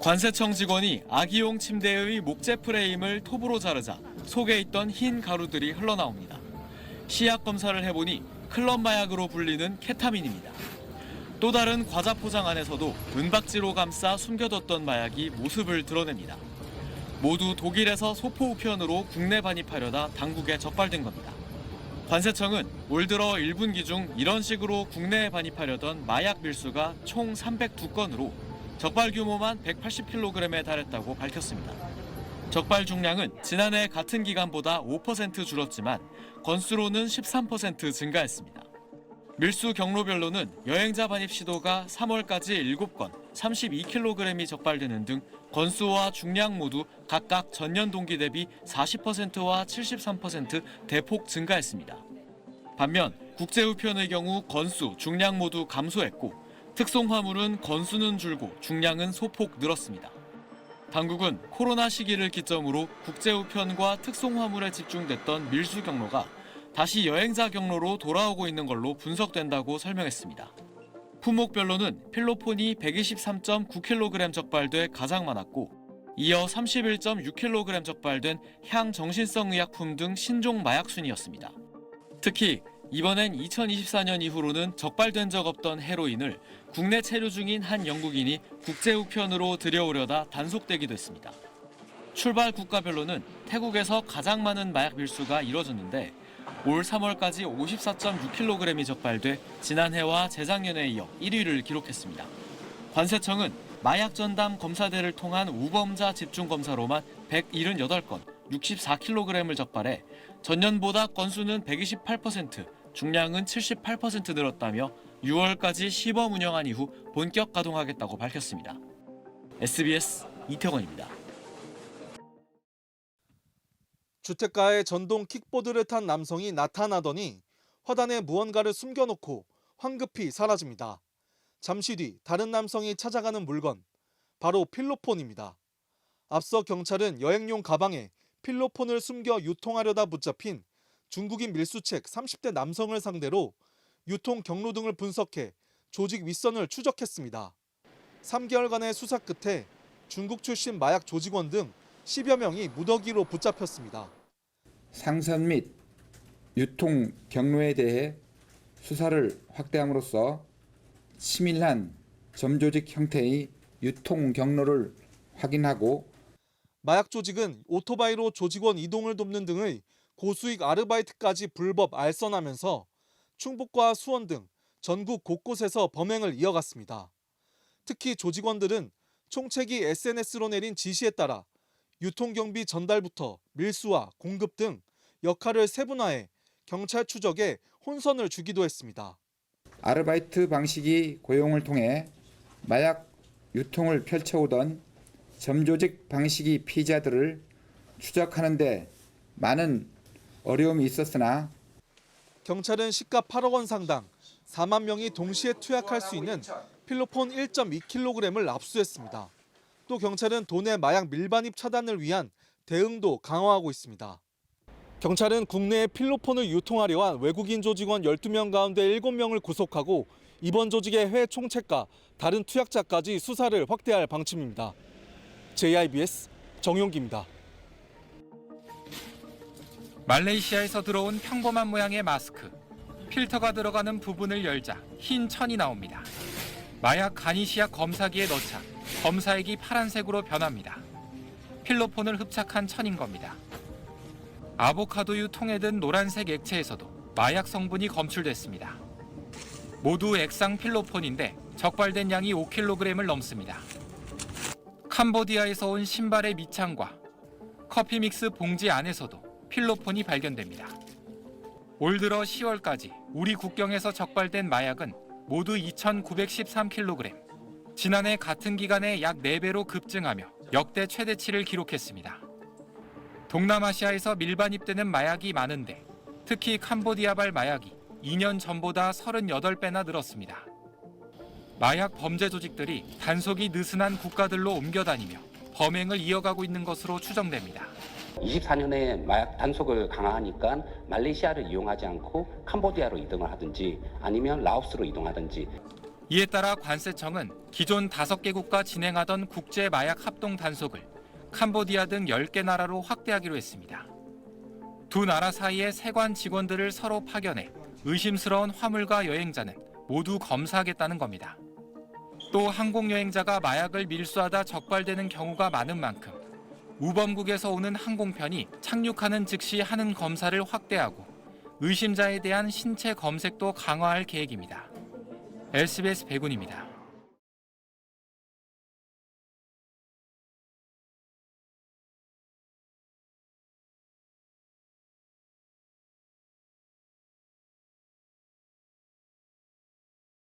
관세청 직원이 아기용 침대의 목재 프레임을 톱으로 자르자 속에 있던 흰 가루들이 흘러나옵니다. 시약 검사를 해보니 클럽 마약으로 불리는 케타민입니다. 또 다른 과자 포장 안에서도 은박지로 감싸 숨겨뒀던 마약이 모습을 드러냅니다. 모두 독일에서 소포 우편으로 국내 반입하려다 당국에 적발된 겁니다. 관세청은 올 들어 1분기 중 이런 식으로 국내에 반입하려던 마약 밀수가 총 302건으로 적발 규모만 180kg에 달했다고 밝혔습니다. 적발 중량은 지난해 같은 기간보다 5% 줄었지만 건수로는 13% 증가했습니다. 밀수 경로별로는 여행자 반입 시도가 3월까지 7건, 32kg이 적발되는 등 건수와 중량 모두 각각 전년 동기 대비 40%와 73% 대폭 증가했습니다. 반면 국제우편의 경우 건수, 중량 모두 감소했고 특송화물은 건수는 줄고 중량은 소폭 늘었습니다. 당국은 코로나 시기를 기점으로 국제우편과 특송화물에 집중됐던 밀수 경로가 다시 여행자 경로로 돌아오고 있는 걸로 분석된다고 설명했습니다. 품목별로는 필로폰이 123.9kg 적발돼 가장 많았고 이어 31.6kg 적발된 향정신성 의약품 등 신종 마약 순이었습니다. 특히 이번엔 2024년 이후로는 적발된 적 없던 헤로인을 국내 체류 중인 한 영국인이 국제우편으로 들여오려다 단속되기도 했습니다. 출발 국가별로는 태국에서 가장 많은 마약 밀수가 이뤄졌는데 올 3월까지 54.6kg이 적발돼 지난해와 재작년에 이어 1위를 기록했습니다. 관세청은 마약 전담 검사대를 통한 우범자 집중 검사로만 178건, 64kg을 적발해 전년보다 건수는 128%, 중량은 78% 늘었다며 6월까지 시범 운영한 이후 본격 가동하겠다고 밝혔습니다. SBS 이태원입니다. 주택가에 전동 킥보드를 탄 남성이 나타나더니 화단에 무언가를 숨겨놓고 황급히 사라집니다. 잠시 뒤 다른 남성이 찾아가는 물건, 바로 필로폰입니다. 앞서 경찰은 여행용 가방에 필로폰을 숨겨 유통하려다 붙잡힌 중국인 밀수책 30대 남성을 상대로 유통 경로 등을 분석해 조직 윗선을 추적했습니다. 3개월간의 수사 끝에 중국 출신 마약 조직원 등 10여 명이 무더기로 붙잡혔습니다. 상선 및 유통 경로에 대해 수사를 확대함으로써 치밀한 점조직 형태의 유통 경로를 확인하고 마약 조직은 오토바이로 조직원 이동을 돕는 등의 고수익 아르바이트까지 불법 알선하면서 충북과 수원 등 전국 곳곳에서 범행을 이어갔습니다. 특히 조직원들은 총책이 SNS로 내린 지시에 따라 유통경비 전달부터 밀수와 공급 등 역할을 세분화해 경찰 추적에 혼선을 주기도 했습니다. 아르바이트 방식의 고용을 통해 마약 유통을 펼쳐오던 점조직 방식의 피의자들을 추적하는 데 많은 어려움이 있었으나 경찰은 시가 8억 원 상당 4만 명이 동시에 투약할 수 있는 필로폰 1.2kg을 압수했습니다. 또 경찰은 도내 마약 밀반입 차단을 위한 대응도 강화하고 있습니다. 경찰은 국내에 필로폰을 유통하려 한 외국인 조직원 12명 가운데 7명을 구속하고 이번 조직의 해외 총책과 다른 투약자까지 수사를 확대할 방침입니다. JIBS 정용기입니다. 말레이시아에서 들어온 평범한 모양의 마스크. 필터가 들어가는 부분을 열자 흰 천이 나옵니다. 마약 가니시약 검사기에 넣자 검사액이 파란색으로 변합니다. 필로폰을 흡착한 천인 겁니다. 아보카도유 통에 든 노란색 액체에서도 마약 성분이 검출됐습니다. 모두 액상 필로폰인데 적발된 양이 5kg을 넘습니다. 캄보디아에서 온 신발의 밑창과 커피 믹스 봉지 안에서도 필로폰이 발견됩니다. 올 들어 10월까지 우리 국경에서 적발된 마약은 모두 2,913kg. 지난해 같은 기간에 약 4배로 급증하며 역대 최대치를 기록했습니다. 동남아시아에서 밀반입되는 마약이 많은데 특히 캄보디아발 마약이 2년 전보다 38배나 늘었습니다. 마약 범죄 조직들이 단속이 느슨한 국가들로 옮겨다니며 범행을 이어가고 있는 것으로 추정됩니다. 24년에 마약 단속을 강화하니까 말레이시아를 이용하지 않고 캄보디아로 이동을 하든지 아니면 라오스로 이동하든지 이에 따라 관세청은 기존 5개국과 진행하던 국제 마약 합동 단속을 캄보디아 등 10개 나라로 확대하기로 했습니다. 두 나라 사이의 세관 직원들을 서로 파견해 의심스러운 화물과 여행자는 모두 검사하겠다는 겁니다. 또 항공여행자가 마약을 밀수하다 적발되는 경우가 많은 만큼 우범국에서 오는 항공편이 착륙하는 즉시 하는 검사를 확대하고 의심자에 대한 신체 검색도 강화할 계획입니다. SBS 백운입니다.